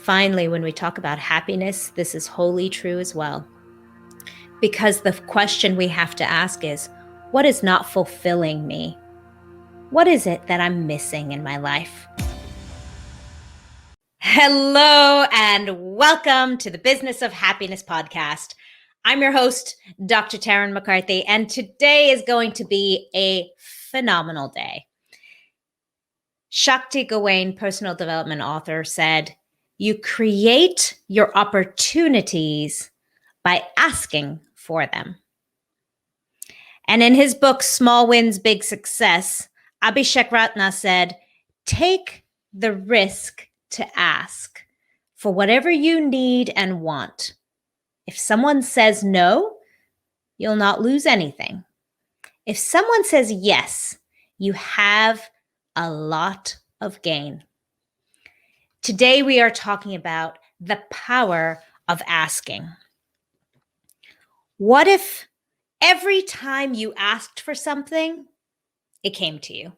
Finally, when we talk about happiness, this is wholly true as well. Because the question we have to ask is, what is not fulfilling me? What is it that I'm missing in my life? Hello, and welcome to the Business of Happiness podcast. I'm your host, Dr. Tarryn MacCarthy, and today is going to be a phenomenal day. Shakti Gawain, personal development author, said, "You create your opportunities by asking for them." And in his book, Small Wins, Big Success, Abhishek Ratna said, "Take the risk to ask for whatever you need and want. If someone says no, you'll not lose anything. If someone says yes, you have a lot of gain." Today, we are talking about the power of asking. What if every time you asked for something, it came to you?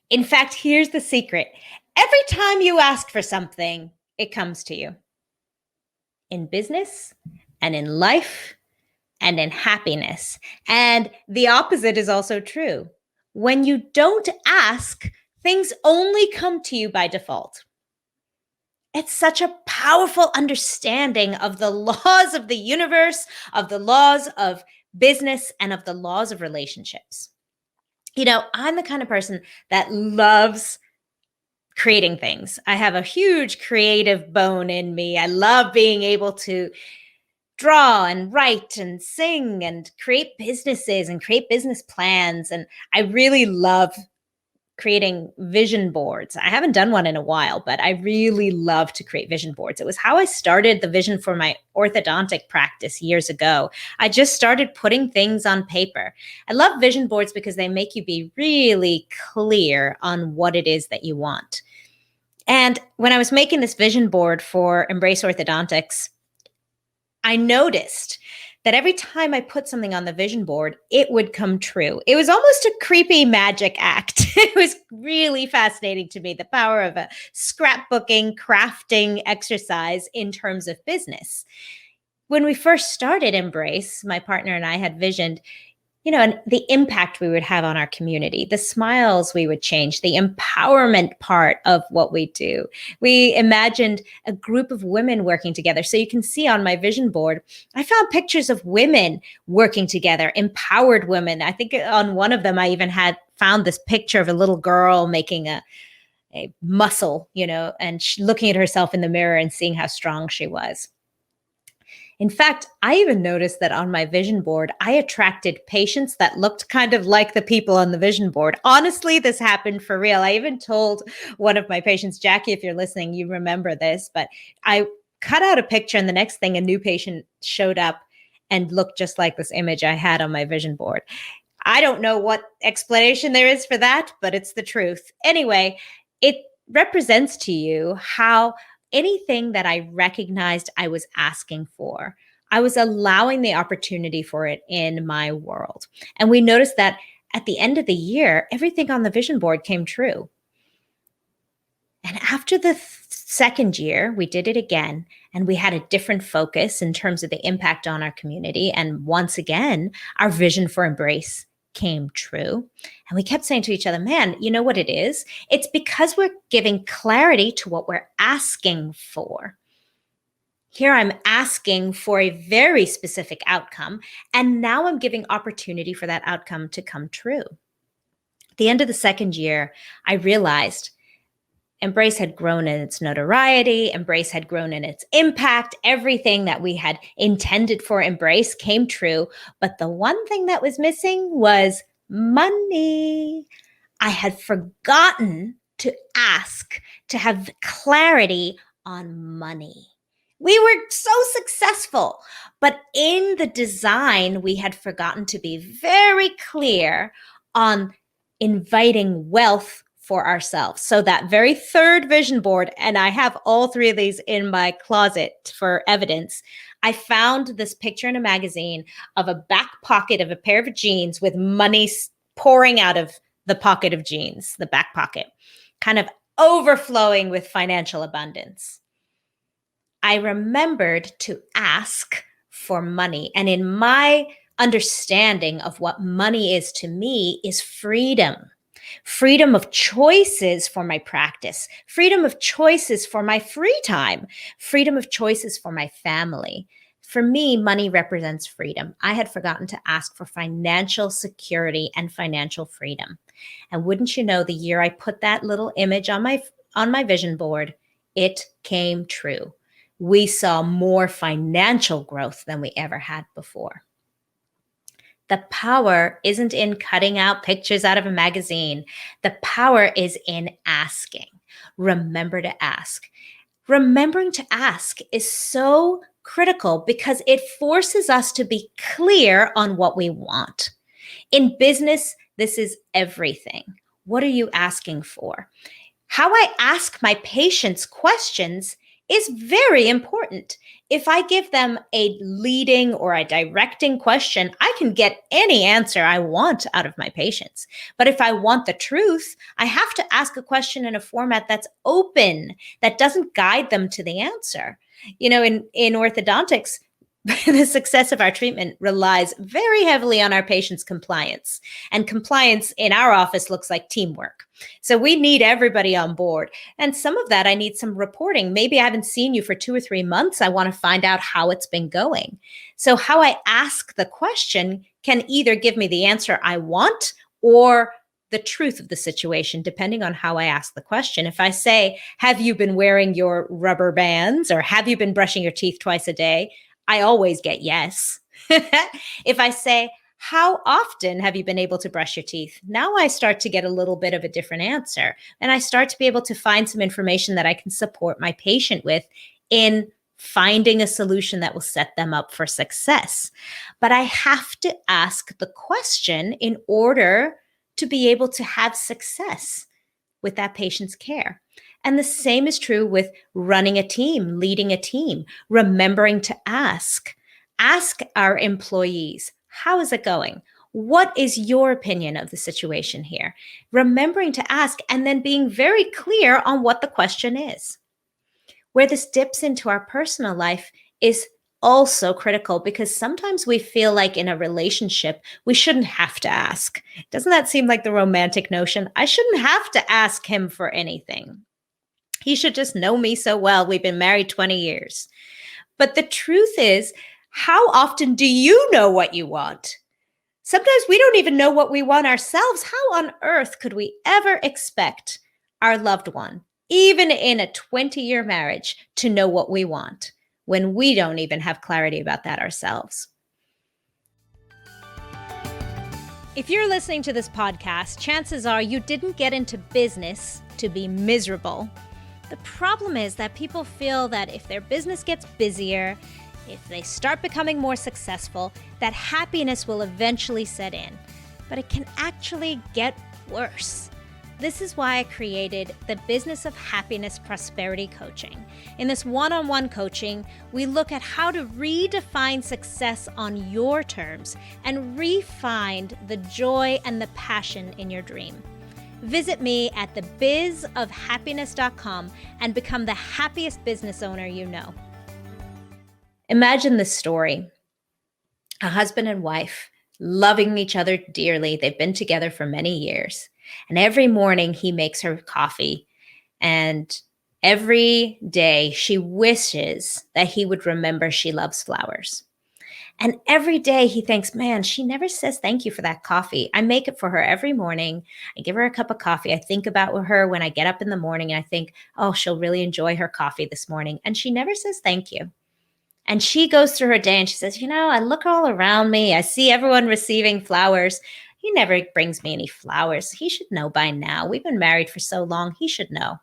In fact, here's the secret. Every time you ask for something, it comes to you. In business and in life and in happiness. And the opposite is also true. When you don't ask, things only come to you by default. It's such a powerful understanding of the laws of the universe, of the laws of business, and of the laws of relationships. You know, I'm the kind of person that loves creating things. I have a huge creative bone in me. I love being able to draw and write and sing and create businesses and create business plans. And I really love creating vision boards. I haven't done one in a while, but I really love to create vision boards. It was how I started the vision for my orthodontic practice years ago. I just started putting things on paper. I love vision boards because they make you be really clear on what it is that you want. And when I was making this vision board for Embrace Orthodontics, I noticed that every time I put something on the vision board, it would come true. It was almost a creepy magic act. It was really fascinating to me, the power of a scrapbooking, crafting exercise in terms of business. When we first started Embrace, my partner and I had visioned, and the impact we would have on our community, the smiles we would change, the empowerment part of what we do. We imagined a group of women working together. So you can see on my vision board, I found pictures of women working together, empowered women. I think on one of them, I even found this picture of a little girl making a muscle, and looking at herself in the mirror and seeing how strong she was. In fact, I even noticed that on my vision board, I attracted patients that looked kind of like the people on the vision board. Honestly, this happened for real. I even told one of my patients, Jackie, if you're listening, you remember this, but I cut out a picture and the next thing, a new patient showed up and looked just like this image I had on my vision board. I don't know what explanation there is for that, but it's the truth. Anyway, it represents to you how anything that I recognized I was asking for, I was allowing the opportunity for it in my world. And we noticed that at the end of the year, everything on the vision board came true. And after the second year, we did it again, and we had a different focus in terms of the impact on our community. And once again, our vision for Embrace came true. And we kept saying to each other, man, you know what it is? It's because we're giving clarity to what we're asking for. Here I'm asking for a very specific outcome, and now I'm giving opportunity for that outcome to come true. At the end of the second year, I realized Embrace had grown in its notoriety. Embrace had grown in its impact. Everything that we had intended for Embrace came true. But the one thing that was missing was money. I had forgotten to ask, to have clarity on money. We were so successful, but in the design, we had forgotten to be very clear on inviting wealth for ourselves. So that very third vision board, and I have all three of these in my closet for evidence, I found this picture in a magazine of a back pocket of a pair of jeans with money pouring out of the pocket of jeans, the back pocket, kind of overflowing with financial abundance. I remembered to ask for money. And in my understanding of what money is to me is freedom of choices for my practice, freedom of choices for my free time, freedom of choices for my family. For me, money represents freedom. I had forgotten to ask for financial security and financial freedom. And wouldn't you know, the year I put that little image on my vision board, it came true. We saw more financial growth than we ever had before. The power isn't in cutting out pictures out of a magazine. The power is in asking. Remember to ask. Remembering to ask is so critical because it forces us to be clear on what we want. In business, this is everything. What are you asking for? How I ask my patients questions is very important. If I give them a leading or a directing question, I can get any answer I want out of my patients. But if I want the truth, I have to ask a question in a format that's open, that doesn't guide them to the answer. You know, in orthodontics, the success of our treatment relies very heavily on our patients' compliance. And compliance in our office looks like teamwork. So we need everybody on board. And some of that, I need some reporting. Maybe I haven't seen you for 2 or 3 months. I want to find out how it's been going. So how I ask the question can either give me the answer I want or the truth of the situation, depending on how I ask the question. If I say, have you been wearing your rubber bands, or have you been brushing your teeth twice a day? I always get yes. If I say, how often have you been able to brush your teeth? Now I start to get a little bit of a different answer. And I start to be able to find some information that I can support my patient with in finding a solution that will set them up for success. But I have to ask the question in order to be able to have success with that patient's care. And the same is true with running a team, leading a team, remembering to ask. Ask our employees, how is it going? What is your opinion of the situation here? Remembering to ask and then being very clear on what the question is. Where this dips into our personal life is also critical because sometimes we feel like in a relationship, we shouldn't have to ask. Doesn't that seem like the romantic notion? I shouldn't have to ask him for anything. He should just know me so well. We've been married 20 years. But the truth is, how often do you know what you want? Sometimes we don't even know what we want ourselves. How on earth could we ever expect our loved one, even in a 20-year marriage, to know what we want when we don't even have clarity about that ourselves? If you're listening to this podcast, chances are you didn't get into business to be miserable. The problem is that people feel that if their business gets busier, if they start becoming more successful, that happiness will eventually set in. But it can actually get worse. This is why I created the Business of Happiness Prosperity Coaching. In this one-on-one coaching, we look at how to redefine success on your terms and re-find the joy and the passion in your dream. Visit me at thebizofhappiness.com and become the happiest business owner you know. Imagine this story. A husband and wife loving each other dearly. They've been together for many years. And every morning he makes her coffee. And every day she wishes that he would remember she loves flowers. And every day he thinks, man, she never says thank you for that coffee. I make it for her every morning. I give her a cup of coffee. I think about her when I get up in the morning and I think, oh, she'll really enjoy her coffee this morning. And she never says thank you. And she goes through her day and she says, I look all around me. I see everyone receiving flowers. He never brings me any flowers. He should know by now. We've been married for so long. He should know.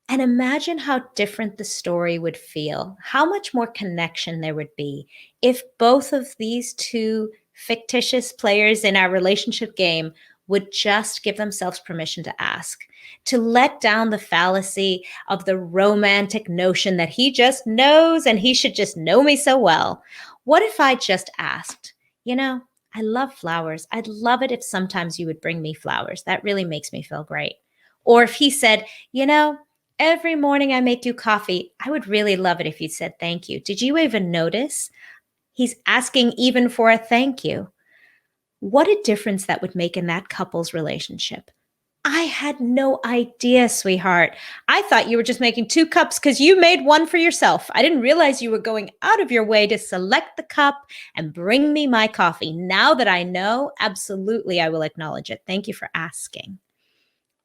And imagine how different the story would feel, how much more connection there would be if both of these two fictitious players in our relationship game would just give themselves permission to ask, to let down the fallacy of the romantic notion that he just knows and he should just know me so well. What if I just asked, I love flowers. I'd love it if sometimes you would bring me flowers. That really makes me feel great. Or if he said, Every morning I make you coffee. I would really love it if you said thank you. Did you even notice? He's asking even for a thank you. What a difference that would make in that couple's relationship. I had no idea, sweetheart. I thought you were just making 2 cups because you made one for yourself. I didn't realize you were going out of your way to select the cup and bring me my coffee. Now that I know, absolutely, I will acknowledge it. Thank you for asking.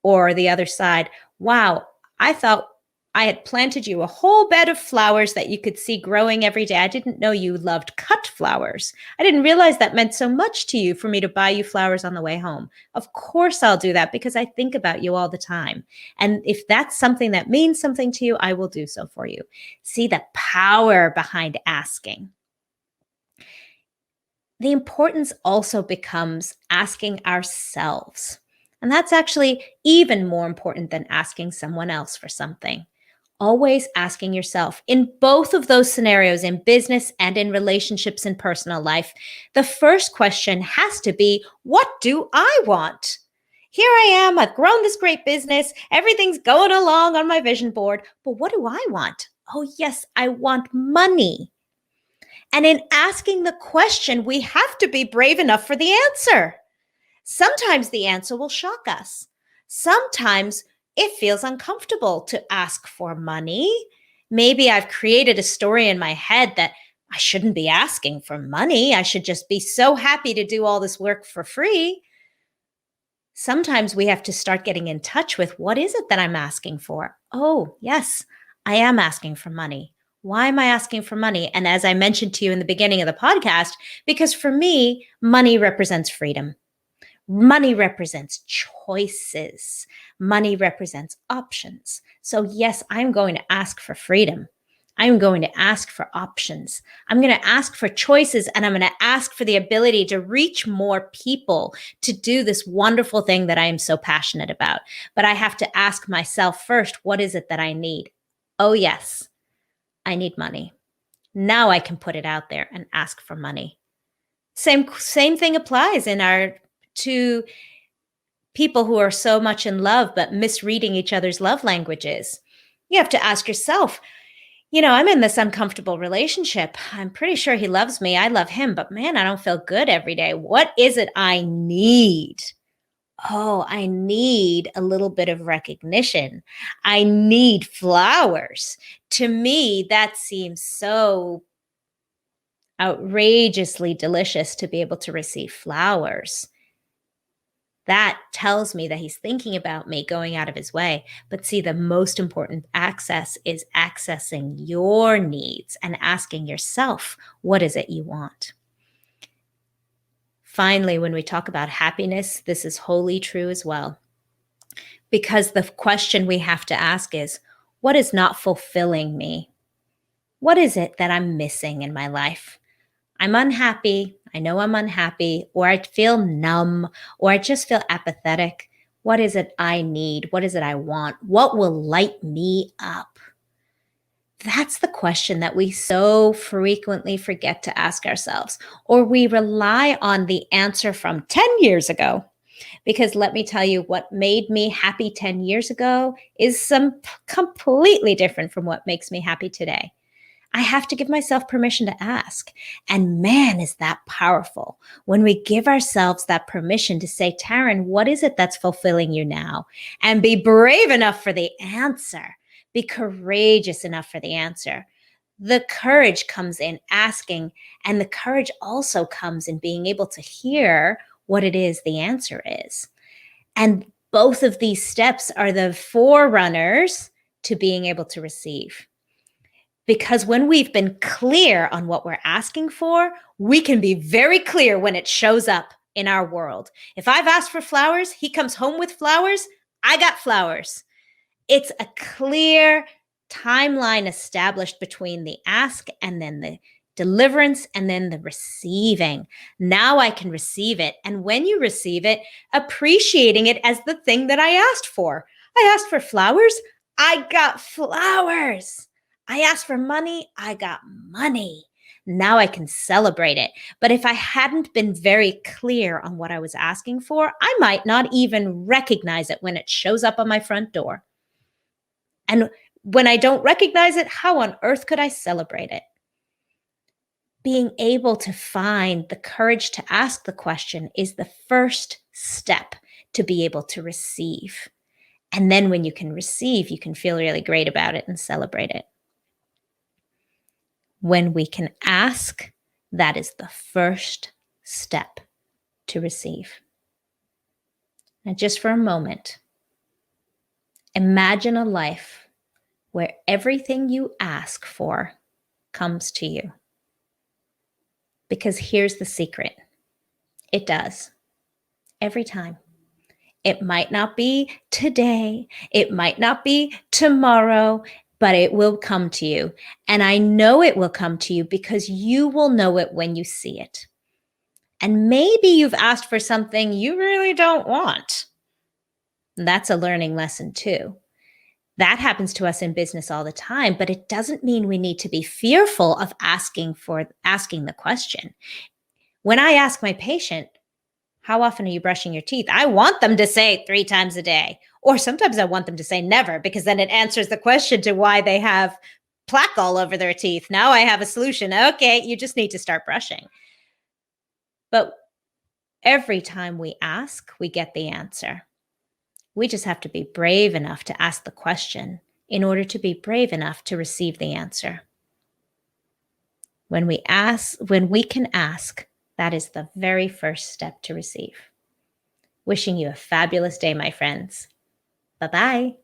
Or the other side, wow, I thought I had planted you a whole bed of flowers that you could see growing every day. I didn't know you loved cut flowers. I didn't realize that meant so much to you for me to buy you flowers on the way home. Of course, I'll do that because I think about you all the time. And if that's something that means something to you, I will do so for you. See the power behind asking. The importance also becomes asking ourselves. And that's actually even more important than asking someone else for something. Always asking yourself in both of those scenarios, in business and in relationships and personal life, the first question has to be, what do I want? Here I am, I've grown this great business, everything's going along on my vision board, but what do I want? Oh, yes, I want money. And in asking the question, we have to be brave enough for the answer. Sometimes the answer will shock us. Sometimes it feels uncomfortable to ask for money. Maybe I've created a story in my head that I shouldn't be asking for money. I should just be so happy to do all this work for free. Sometimes we have to start getting in touch with, what is it that I'm asking for? Oh, yes, I am asking for money. Why am I asking for money? And as I mentioned to you in the beginning of the podcast, because for me, money represents freedom. Money represents choices. Money represents options. So yes, I'm going to ask for freedom. I'm going to ask for options. I'm going to ask for choices, and I'm going to ask for the ability to reach more people to do this wonderful thing that I am so passionate about. But I have to ask myself first, what is it that I need? Oh, yes, I need money. Now I can put it out there and ask for money. Same thing applies in our two people who are so much in love but misreading each other's love languages. You have to ask yourself, I'm in this uncomfortable relationship. I'm pretty sure he loves me. I love him, but man, I don't feel good every day. What is it I need? Oh, I need a little bit of recognition. I need flowers. To me, that seems so outrageously delicious to be able to receive flowers. That tells me that he's thinking about me, going out of his way. But see, the most important access is accessing your needs and asking yourself, what is it you want? Finally, when we talk about happiness, this is wholly true as well. Because the question we have to ask is, what is not fulfilling me? What is it that I'm missing in my life? I'm unhappy. I know I'm unhappy, or I feel numb, or I just feel apathetic. What is it I need? What is it I want? What will light me up? That's the question that we so frequently forget to ask ourselves, or we rely on the answer from 10 years ago. Because let me tell you, what made me happy 10 years ago is completely different from what makes me happy today. I have to give myself permission to ask. And man, is that powerful when we give ourselves that permission to say, Tarryn, what is it that's fulfilling you now? And be brave enough for the answer. Be courageous enough for the answer. The courage comes in asking, and the courage also comes in being able to hear what it is the answer is. And both of these steps are the forerunners to being able to receive. Because when we've been clear on what we're asking for, we can be very clear when it shows up in our world. If I've asked for flowers, he comes home with flowers, I got flowers. It's a clear timeline established between the ask and then the deliverance and then the receiving. Now I can receive it. And when you receive it, appreciating it as the thing that I asked for. I asked for flowers, I got flowers. I asked for money, I got money. Now I can celebrate it. But if I hadn't been very clear on what I was asking for, I might not even recognize it when it shows up on my front door. And when I don't recognize it, how on earth could I celebrate it? Being able to find the courage to ask the question is the first step to be able to receive. And then when you can receive, you can feel really great about it and celebrate it. When we can ask, that is the first step to receive. Now, just for a moment, imagine a life where everything you ask for comes to you. Because here's the secret. It does. Every time. It might not be today. It might not be tomorrow, but it will come to you. And I know it will come to you because you will know it when you see it. And maybe you've asked for something you really don't want. And that's a learning lesson too. That happens to us in business all the time, but it doesn't mean we need to be fearful of asking the question. When I ask my patient, how often are you brushing your teeth? I want them to say 3 times a day. Or sometimes I want them to say never, because then it answers the question to why they have plaque all over their teeth. Now I have a solution. Okay, you just need to start brushing. But every time we ask, we get the answer. We just have to be brave enough to ask the question in order to be brave enough to receive the answer. When we can ask, that is the very first step to receive. Wishing you a fabulous day, my friends. Bye-bye.